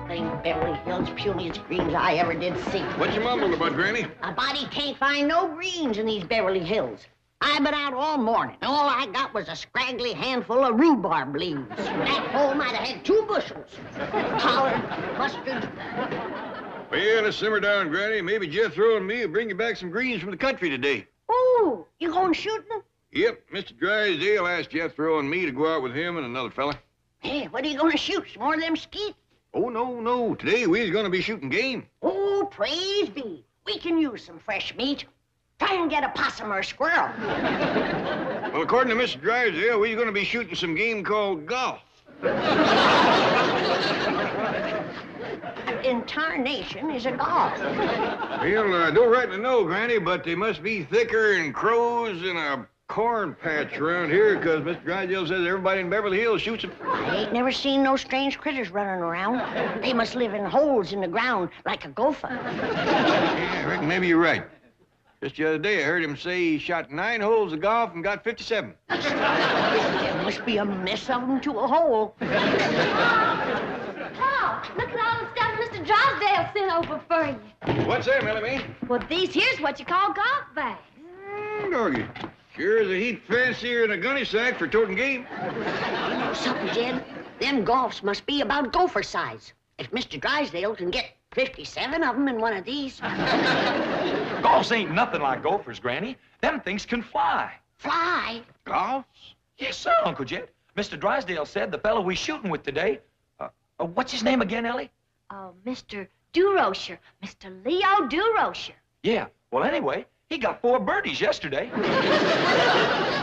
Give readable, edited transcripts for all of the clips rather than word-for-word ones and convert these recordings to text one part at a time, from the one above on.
Thing Beverly Hills, puniest greens I ever did see. What you mumbling about, Granny? A body can't find no greens in these Beverly Hills. I've been out all morning. All I got was a scraggly handful of rhubarb leaves. That hole might have had 2 bushels. Collard, mustard. Well, let's simmer down, Granny. Maybe Jethro and me will bring you back some greens from the country today. Oh, you going shooting? Yep, Mr. Drysdale asked Jethro and me to go out with him and another fella. Hey, what are you going to shoot? Some more of them skeet? Oh, no. Today we're going to be shooting game. Oh, praise be. We can use some fresh meat. Try and get a possum or a squirrel. Well, according to Mr. Drysdale, we're going to be shooting some game called golf. Intarnation is a golf. Well, I don't rightly know, Granny, but they must be thicker than crows in a corn patch around here, because Mr. Drysdale says everybody in Beverly Hills shoots them. I ain't never seen no strange critters running around. They must live in holes in the ground like a gopher. Yeah, I reckon maybe you're right. Just the other day, I heard him say he shot 9 holes of golf and got 57. There must be a mess of them to a hole. Oh, look at all the stuff Mr. Drysdale sent over for you. What's that, Melanie? Well, these here's what you call golf bags. Doggy. Sure is a heap fancier than a gunny sack for toting game. You know something, Jed? Them golfs must be about gopher size. If Mr. Drysdale can get 57 of them in one of these. Golfs ain't nothing like gophers, Granny. Them things can fly. Fly? Golfs? Yes, sir, Uncle Jed. Mr. Drysdale said the fellow we shooting with today, what's his name again, Ellie? Oh, Mr. Durocher. Mr. Leo Durocher. Yeah, well, anyway, he got 4 birdies yesterday.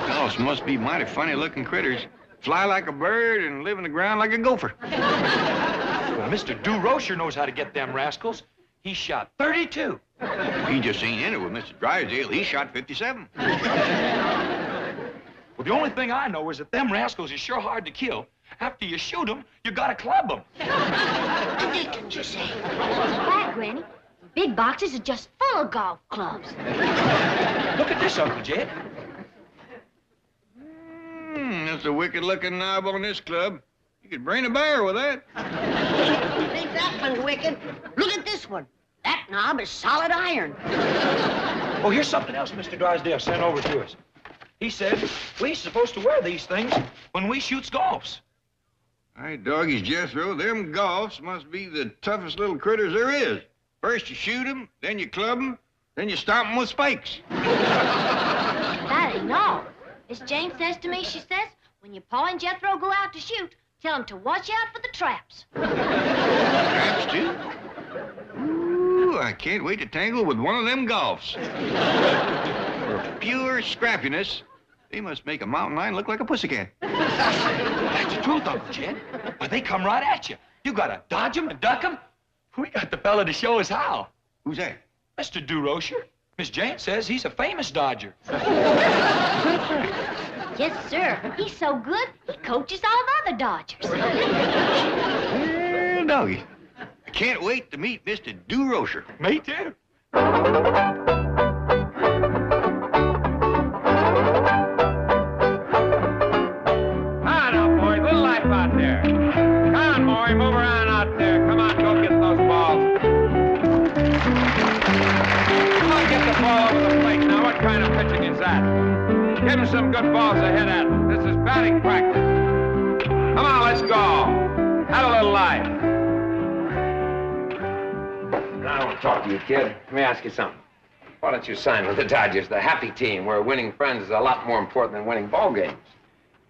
Golfs must be mighty funny-looking critters. Fly like a bird and live in the ground like a gopher. Well, Mr. Durocher knows how to get them rascals. He shot 32. He just ain't in it with Mr. Drysdale. He shot 57. Well, the only thing I know is that them rascals is sure hard to kill. After you shoot them, you gotta club them. The dickens, you say? That, Granny. The big boxes are just full of golf clubs. Look at this, Uncle Jed. That's a wicked-looking knob on this club. You could brain a bear with that. You think that one's wicked? Look at this one. That knob is solid iron. Oh, here's something else Mr. Drysdale sent over to us. He said we're supposed to wear these things when we shoots golfs. Hey, doggies, Jethro, them golfs must be the toughest little critters there is. First you shoot them, then you club them, then you stomp them with spikes. That ain't all. Miss Jane says to me, she says, when your pa and Jethro go out to shoot, tell them to watch out for the traps. Traps, too? Ooh, I can't wait to tangle with one of them golfs. For pure scrappiness, they must make a mountain lion look like a pussycat. That's the truth, Uncle Jed. When they come right at you, you gotta dodge them and duck them. We got the fella to show us how. Who's that? Mr. Durocher. Miss Jane says he's a famous dodger. Yes, sir. He's so good, he coaches all the other dodgers. Well, doggy, I can't wait to meet Mr. Durocher. Me too. Move around out there. Come on, go get those balls. Come on, get the ball over the plate. Now, what kind of pitching is that? Give him some good balls ahead at him. This is batting practice. Come on, let's go. Have a little life. Now, I want to talk to you, kid. Let me ask you something. Why don't you sign with the Dodgers, the happy team, where winning friends is a lot more important than winning ball games?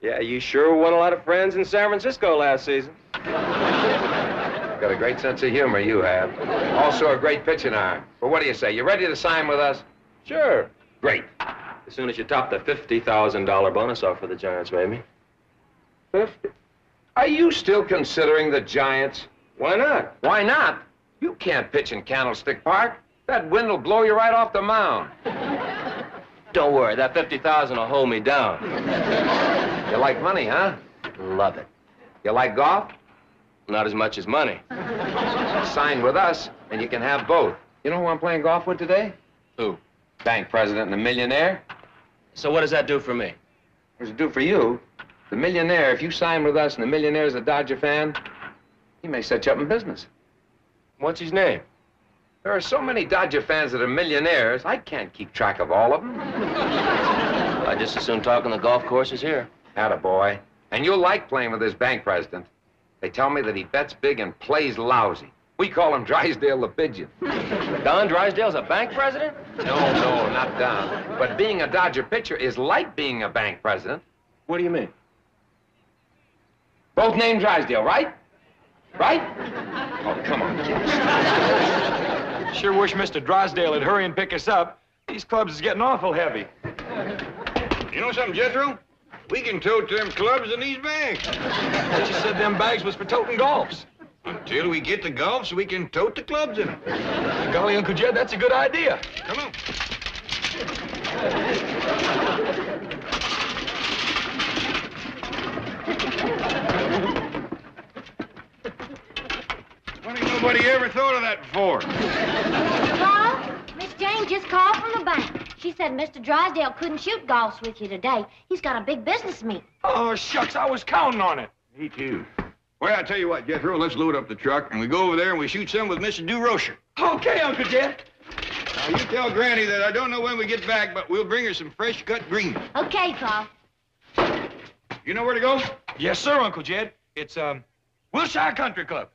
Yeah, you sure won a lot of friends in San Francisco last season. Got a great sense of humor, you have. Also a great pitching arm. Well, what do you say? You ready to sign with us? Sure. Great. As soon as you top the $50,000 bonus offer the Giants made me. 50? Are you still considering the Giants? Why not? Why not? You can't pitch in Candlestick Park. That wind will blow you right off the mound. Don't worry, that $50,000 will hold me down. You like money, huh? Love it. You like golf? Not as much as money. Sign with us, and you can have both. You know who I'm playing golf with today? Who? Bank president and a millionaire. So what does that do for me? What does it do for you? The millionaire, if you sign with us and the millionaire's a Dodger fan, He may set you up in business. What's his name? There are so many Dodger fans that are millionaires, I can't keep track of all of them. I just as soon talk on the golf courses here. Attaboy. And you'll like playing with this bank president. They tell me that he bets big and plays lousy. We call him Drysdale the Pigeon. Don Drysdale's a bank president? No, not Don. But being a Dodger pitcher is like being a bank president. What do you mean? Both named Drysdale, right? Right? Oh, come on, kids. Sure wish Mr. Drysdale would hurry and pick us up. These clubs is getting awful heavy. You know something, Jethro? We can tote them clubs in these bags. But you said them bags was for toting golfs. Until we get the golfs, we can tote the clubs in them. Golly, Uncle Jed, that's a good idea. Come on. Funny nobody ever thought of that before. Paul, Miss Jane just called from the bank. She said Mr. Drysdale couldn't shoot golfs with you today. He's got a big business meeting. Oh, shucks, I was counting on it. Me too. Well, I tell you what, Jethro, let's load up the truck and we go over there and we shoot some with Mr. Durocher. Okay, Uncle Jed. Now, you tell Granny that I don't know when we get back, but we'll bring her some fresh cut greens. Okay, Paul. You know where to go? Yes, sir, Uncle Jed. It's, Wilshire Country Club.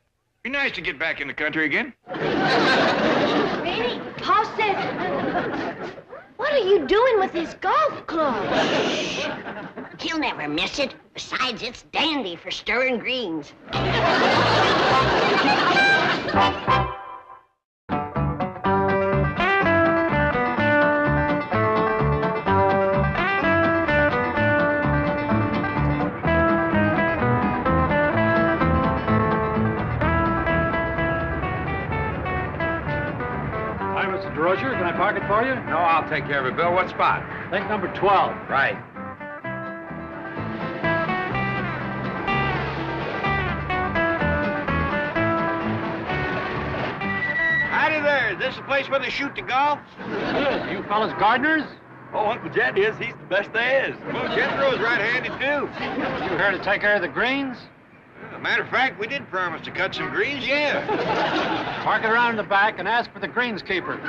Be nice to get back in the country again. Granny, Paul says... What are you doing with his golf club? He'll never miss it. Besides, it's dandy for stirring greens. Hi, Mr. Durocher. Can I park it for you? No, I'll take care of it, Bill. What spot? I think number 12. Right. Howdy there. Is this the place where they shoot the golf? Good. You fellas gardeners? Oh, Uncle Jed is. He's the best there is. Well, Jethro's right-handed, too. You here to take care of the greens? Matter of fact, we did promise to cut some greens, yeah. Park it around in the back and ask for the greenskeeper.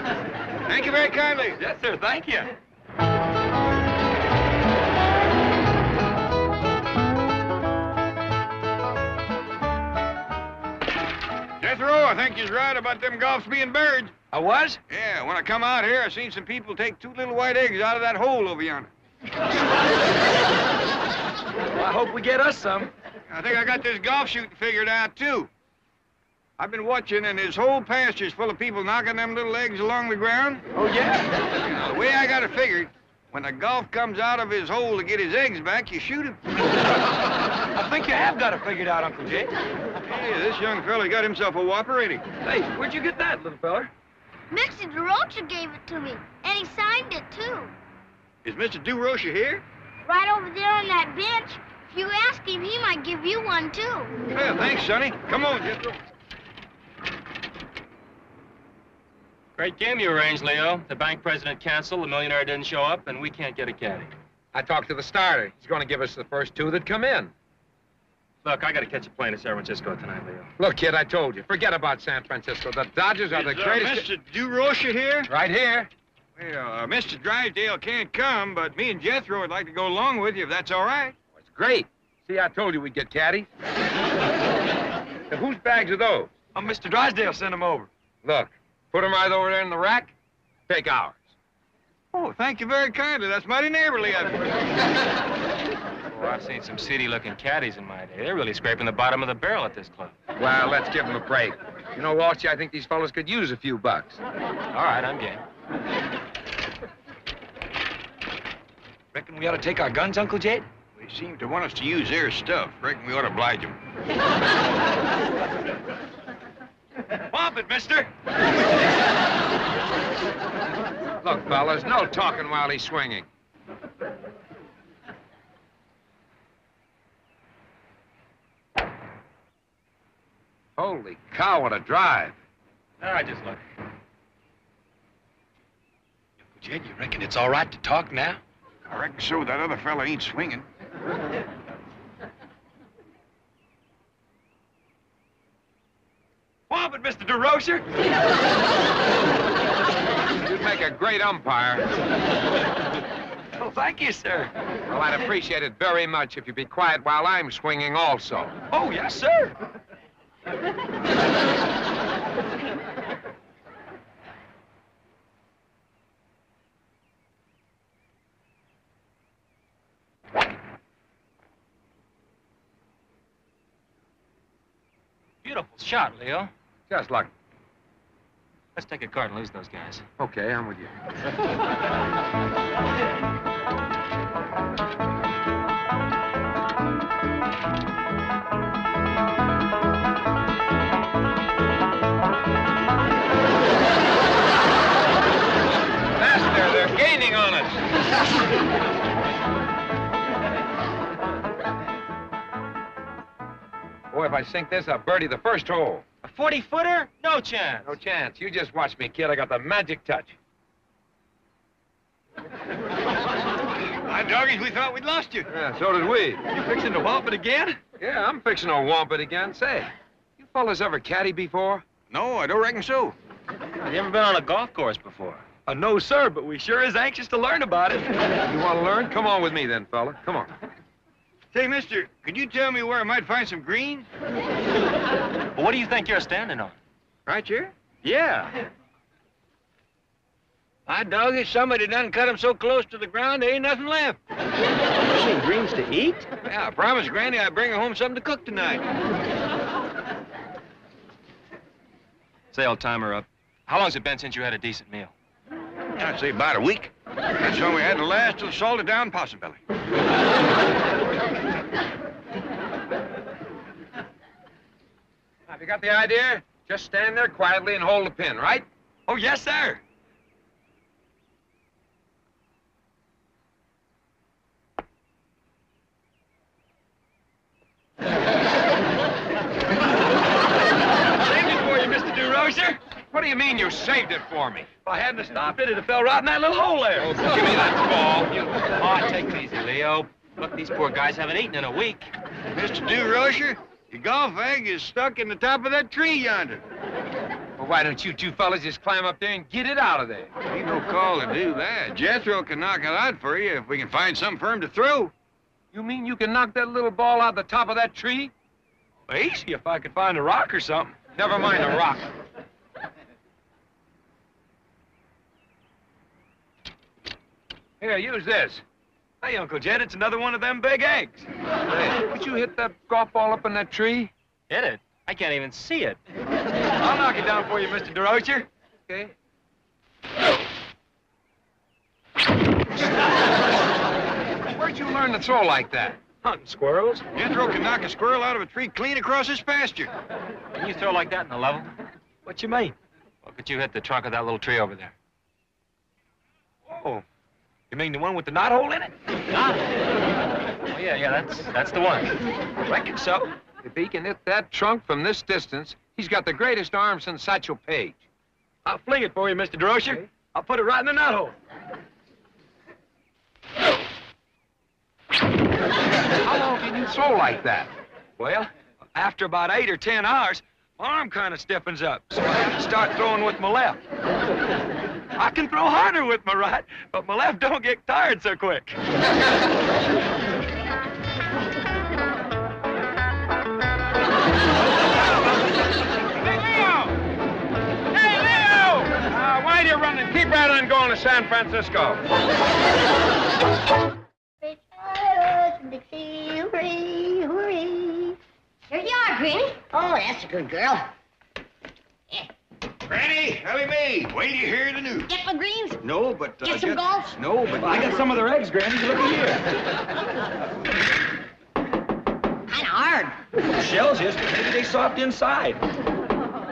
Thank you very kindly. Yes, sir. Thank you. Jethro, I think you're right about them golfs being buried. I was? Yeah, when I come out here, I seen some people take 2 little white eggs out of that hole over yonder. Well, I hope we get us some. I think I got this golf shooting figured out, too. I've been watching, and this whole pasture's full of people knocking them little eggs along the ground. Oh, yeah? Now, the way I got it figured, when the golf comes out of his hole to get his eggs back, you shoot him. I think you have got it figured out, Uncle Jed. Hey, this young fella got himself a whopper, ain't he? Hey, where'd you get that, little fella? Mr. Durocher gave it to me, and he signed it, too. Is Mr. Durocher here? Right over there on that bench. If you ask him, he might give you one, too. Well, thanks, Sonny. Come on, Jethro. Great game you arranged, Leo. The bank president canceled, the millionaire didn't show up, and we can't get a caddy. I talked to the starter. He's going to give us the first 2 that come in. Look, I got to catch a plane to San Francisco tonight, Leo. Look, kid, I told you. Forget about San Francisco. The Dodgers are the greatest... Mr. Durocher here? Right here. Well, Mr. Drysdale can't come, but me and Jethro would like to go along with you, if that's all right. Oh, it's great. See, I told you we'd get caddies. Now, whose bags are those? Oh, Mr. Drysdale sent them over. Look, put them right over there in the rack. Take ours. Oh, thank you very kindly. That's mighty neighborly of you. Oh, I've seen some seedy-looking caddies in my day. They're really scraping the bottom of the barrel at this club. Well, let's give them a break. You know, Walshy, I think these fellas could use a few bucks. All right, I'm game. Reckon we ought to take our guns, Uncle Jed? They seem to want us to use their stuff. Reckon we ought to oblige them. Pump it, mister. Look, fellas, no talking while he's swinging. Holy cow, what a drive. All right, just look. Jed, you reckon it's all right to talk now? I reckon so. That other fella ain't swinging. help it, Mr. Durocher. You'd make a great umpire. Well, thank you, sir. Well, I'd appreciate it very much if you'd be quiet while I'm swinging also. Oh, yes, sir. Beautiful shot, Leo. Just luck. Let's take a card and lose those guys. Okay, I'm with you. Master, they're gaining on us. Boy, if I sink this, I'll birdie the first hole. A 40-footer? No chance. No chance. You just watch me, kid. I got the magic touch. My doggies, we thought we'd lost you. Yeah, so did we. You fixing to whomp it again? Yeah, I'm fixing to whomp it again. Say, you fellas ever caddy before? No, I don't reckon so. Have you ever been on a golf course before? No, sir, but we sure is anxious to learn about it. You want to learn? Come on with me then, fella. Come on. Say, mister, could you tell me where I might find some greens? Well, what do you think you're standing on? Right here? Yeah. My doggies, somebody done cut them so close to the ground, there ain't nothing left. Some greens to eat? Yeah, I promised Granny I'd bring her home something to cook tonight. Say, old timer up. How long's it been since you had a decent meal? I'd say about a week. That's when we had the last of the salted down possum belly. Have you got the idea? Just stand there quietly and hold the pin, right? Oh, yes, sir. Saved it for you, Mr. Durocher. What do you mean you saved it for me? If I hadn't have stopped it, it'd have fell right in that little hole there. Oh, give me that ball. Oh, take it easy, Leo. Look, these poor guys haven't eaten in a week. Mr. Durocher, your golf bag is stuck in the top of that tree yonder. Well, why don't you two fellas just climb up there and get it out of there? Ain't no call to do that. Jethro can knock it out for you if we can find something for him to throw. You mean you can knock that little ball out the top of that tree? Easy if I could find a rock or something. Never mind a rock. Here, use this. Hey, Uncle Jed, it's another one of them big eggs. Hey, would you hit that golf ball up in that tree? Hit it? I can't even see it. I'll knock it down for you, Mr. Durocher. Okay. Where'd you learn to throw like that? Hunting squirrels. Jethro can knock a squirrel out of a tree clean across his pasture. Can you throw like that in the level? What you mean? Well, could you hit the trunk of that little tree over there? Oh, you mean the one with the knothole in it? Not. Oh, yeah, that's the one. Reckon so. If he can hit that trunk from this distance, he's got the greatest arm since Satchel Paige. I'll fling it for you, Mr. Durocher. Okay. I'll put it right in the knothole. How long can you throw like that? Well, after about 8 or 10 hours, my arm kind of stiffens up, so I have to start throwing with my left. I can throw harder with my right, but my left don't get tired so quick. Why do you run and keep right on going to San Francisco? Here you are, Granny. Oh, that's a good girl. Granny, Ellie Mae, wait till you hear the news. Get my greens? No, but... Get some golf? No, but... I got some of their eggs, Granny. Look at Kind of hard. here. Shells is, but maybe they soft inside.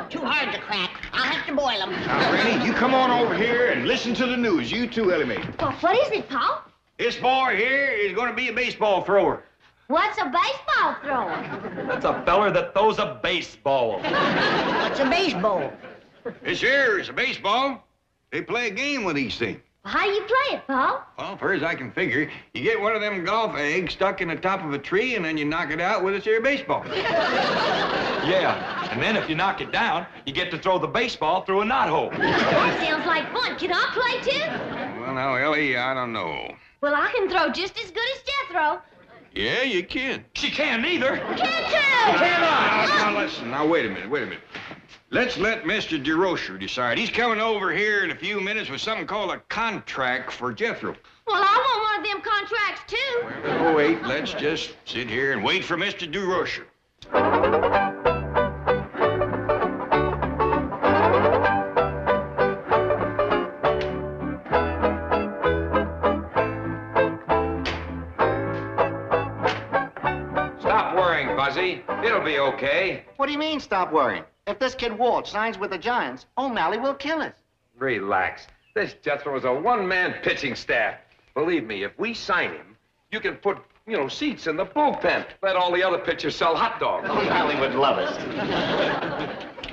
Too hard to crack. I'll have to boil them. Now, Granny, you come on over here and listen to the news. You too, Ellie Mae. Well, what is it, Pa? This boy here is going to be a baseball thrower. What's a baseball thrower? That's a feller that throws a baseball. What's a baseball? This here is a baseball. They play a game with these things. Well, how do you play it, Paul? Well, far as I can figure, you get one of them golf eggs stuck in the top of a tree, and then you knock it out with a here baseball. Yeah, and then if you knock it down, you get to throw the baseball through a knothole. That sounds like fun. Can I play, too? Well, now, Ellie, I don't know. Well, I can throw just as good as Jethro. Yeah, you can. She can't either. Can too! Now, listen. Now, wait a minute. Let's let Mr. Durocher decide. He's coming over here in a few minutes with something called a contract for Jethro. Well, I want one of them contracts, too. Well, wait. Let's just sit here and wait for Mr. Durocher. Stop worrying, Buzzy. It'll be okay. What do you mean, stop worrying? If this kid Walt signs with the Giants, O'Malley will kill us. Relax. This Jethro is a one-man pitching staff. Believe me, if we sign him, you can put, seats in the bullpen. Let all the other pitchers sell hot dogs. O'Malley would love us.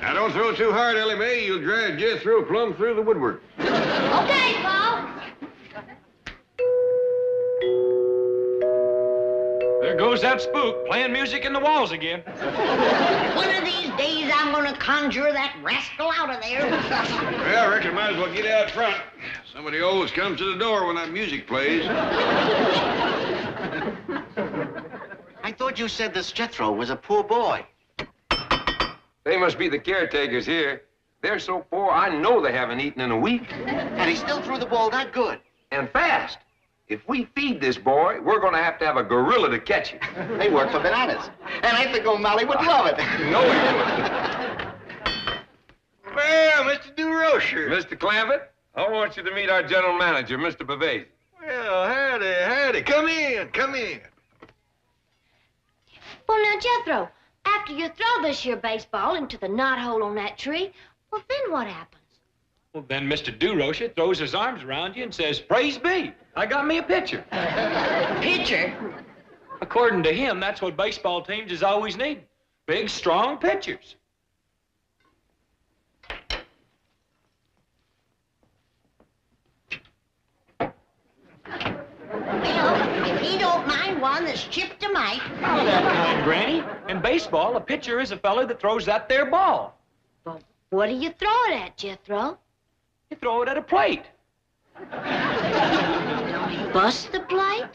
Now, don't throw too hard, Ellie Mae. You'll drive Jethro plumb through the woodwork. Okay, Paul. There goes that spook playing music in the walls again. One of these days, I'm gonna conjure that rascal out of there. Well, I reckon I might as well get out front. Somebody always comes to the door when that music plays. I thought you said this Jethro was a poor boy. They must be the caretakers here. They're so poor, I know they haven't eaten in a week. And he still threw the ball that good. And fast. If we feed this boy, we're going to have a gorilla to catch him. They work for bananas. And I think O'Malley would love it. No, he wouldn't. Well, Mr. Durocher. Mr. Clampett, I want you to meet our general manager, Mr. Bavese. Well, howdy. Come in. Well, now, Jethro, after you throw this here baseball into the knothole on that tree, well, then what happens? Well, then Mr. Durocher throws his arms around you and says, "Praise be, I got me a pitcher." Pitcher? According to him, that's what baseball teams is always needing. Big, strong pitchers. Well, if he don't mind one that's chipped to mite. Not that kind, Granny. In baseball, a pitcher is a fella that throws that there ball. Well, what do you throw it at, Jethro? You throw it at a plate. Bust the plate?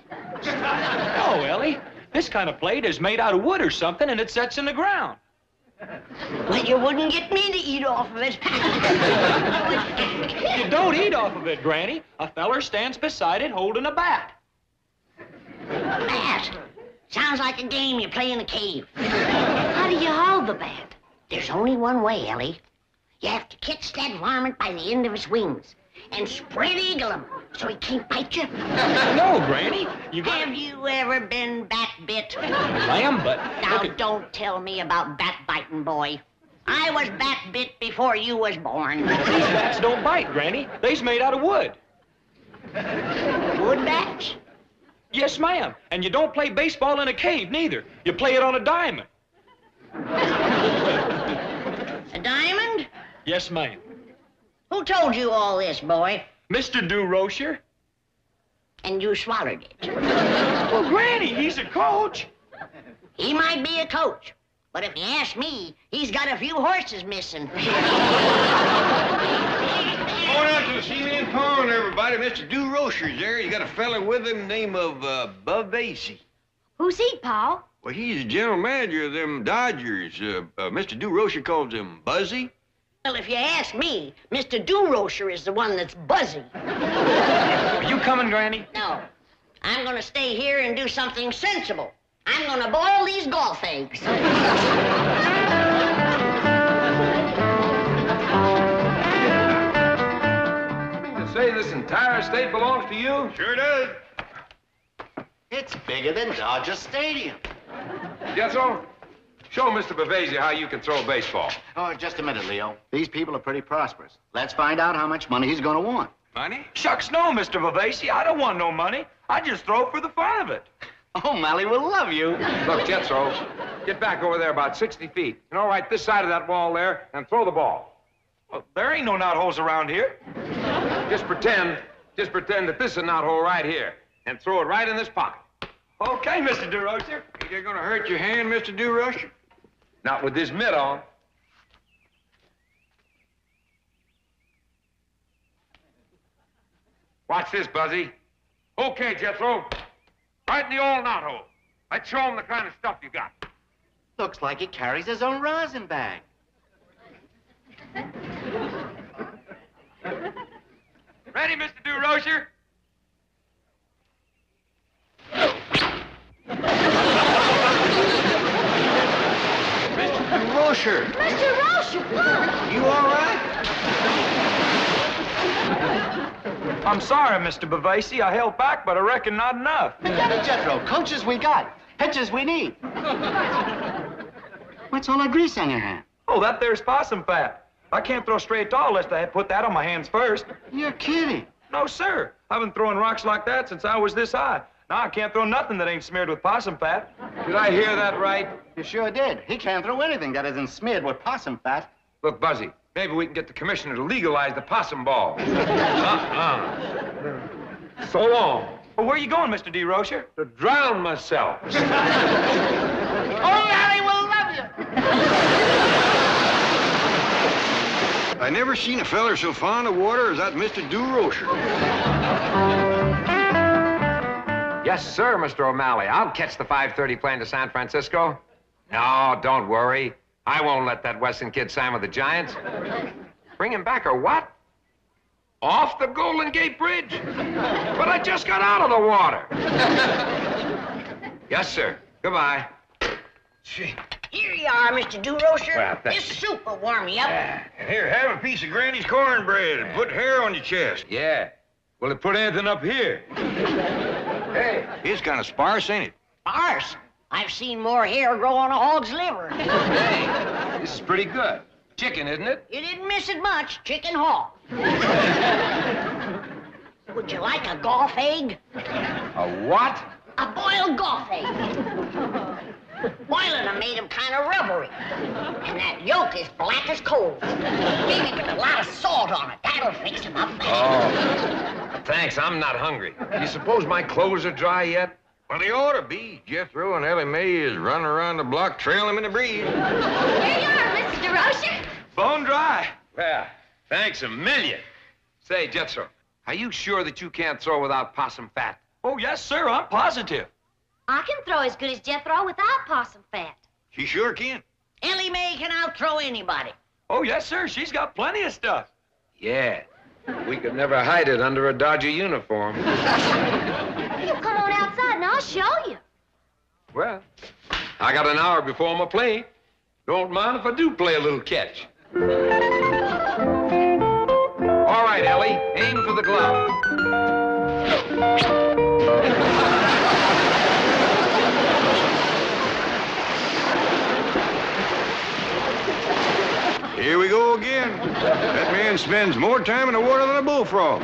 No, Ellie. This kind of plate is made out of wood or something, and it sets in the ground. Well, you wouldn't get me to eat off of it. You don't eat off of it, Granny. A feller stands beside it holding a bat. Bat? Sounds like a game you play in a cave. How do you hold the bat? There's only one way, Ellie. You have to catch that varmint by the end of its wings and spread eagle him so he can't bite you. No, Granny. Have you ever been bat bit? Lamb, but... Now, don't tell me about bat biting, boy. I was bat bit before you was born. These bats don't bite, Granny. They's made out of wood. Wood bats? Yes, ma'am. And you don't play baseball in a cave, neither. You play it on a diamond. A diamond? Yes, ma'am. Who told you all this, boy? Mr. Durocher. And you swallowed it. Well, Granny, he's a coach. He might be a coach, but if you ask me, he's got a few horses missing. Going out to the cement pond, everybody. Mr. Durocher's there. He's got a fella with him named Bavese. Who's he, Paul? Well, he's the general manager of them Dodgers. Mr. Durocher calls him Buzzy. Well, if you ask me, Mr. Durocher is the one that's buzzy. Are you coming, Granny? No, I'm gonna stay here and do something sensible. I'm gonna boil these golf eggs. To say this entire estate belongs to you? Sure does. It's bigger than Dodger Stadium. Jethro, show Mr. Bavese how you can throw a baseball. Oh, just a minute, Leo. These people are pretty prosperous. Let's find out how much money he's going to want. Money? Shucks, no, Mr. Bavese. I don't want no money. I just throw for the fun of it. O'Malley will love you. Look, Jethro, get back over there about 60 feet. And all right, this side of that wall there, and throw the ball. Well, there ain't no knotholes around here. Just pretend Just pretend that this is a knothole right here and throw it right in this pocket. Okay, Mr. Durocher. Ain't that gonna hurt your hand, Mr. Durocher? Not with this mitt on. Watch this, Buzzy. Okay, Jethro. Right in the old knothole. Let's show him the kind of stuff you got. Looks like he carries his own rosin bag. Ready, Mr. Durocher? Durocher, Mr. Rocher, look! you all right? I'm sorry, Mr. Bavasi. I held back, but I reckon not enough. Jed and Jethro, coaches we got, pitches we need. What's all that grease on your hand? Oh, that there's possum fat. I can't throw straight tall unless I had put that on my hands first. You're kidding. No, sir. I've been throwing rocks like that since I was this high. Now I can't throw nothing that ain't smeared with possum fat. Did I hear that right? You sure did. He can't throw anything that isn't smeared with possum fat. Look, Buzzy, maybe we can get the commissioner to legalize the possum ball. So long. Well, where are you going, Mr. Durocher? To drown myself. Oh, Larry will love you. I never seen a feller so fond of water as that Mr. Durocher. Yes, sir, Mr. O'Malley. I'll catch the 5:30 plane to San Francisco. No, don't worry. I won't let that Weston kid sign with the Giants. Bring him back or what? Off the Golden Gate Bridge? But I just got out of the water. Yes, sir. Goodbye. Gee. Here you are, Mr. Durocher. Well, thank This soup will warm you up. And here, have a piece of Granny's cornbread and put hair on your chest. Yeah. Will it put anything up here? Hey. It's kind of sparse, ain't it? Arse, I've seen more hair grow on a hog's liver. Hey, this is pretty good. Chicken, isn't it? You didn't miss it much, chicken hog. Would you like a golf egg? A what? A boiled golf egg. Boiling them made them kind of rubbery. And that yolk is black as coal. Maybe put a lot of salt on it. That'll fix them up. Oh. Thanks, I'm not hungry. Do you suppose my clothes are dry yet? Well, they ought to be. Jethro and Ellie Mae is running around the block trailing them in the breeze. Here you are, Mr. Durocher. Bone dry. Well, thanks a million. Say, Jethro, are you sure that you can't throw without possum fat? Oh, yes, sir. I'm positive. I can throw as good as Jethro without possum fat. She sure can. Ellie Mae can outthrow anybody. Oh, yes, sir. She's got plenty of stuff. Yeah. We could never hide it under a Dodger uniform. You come on outside and I'll show you. Well, I got an hour before my plane. Don't mind if I do play a little catch. All right, Ellie, aim for the glove. Here we go again. That man spends more time in the water than a bullfrog.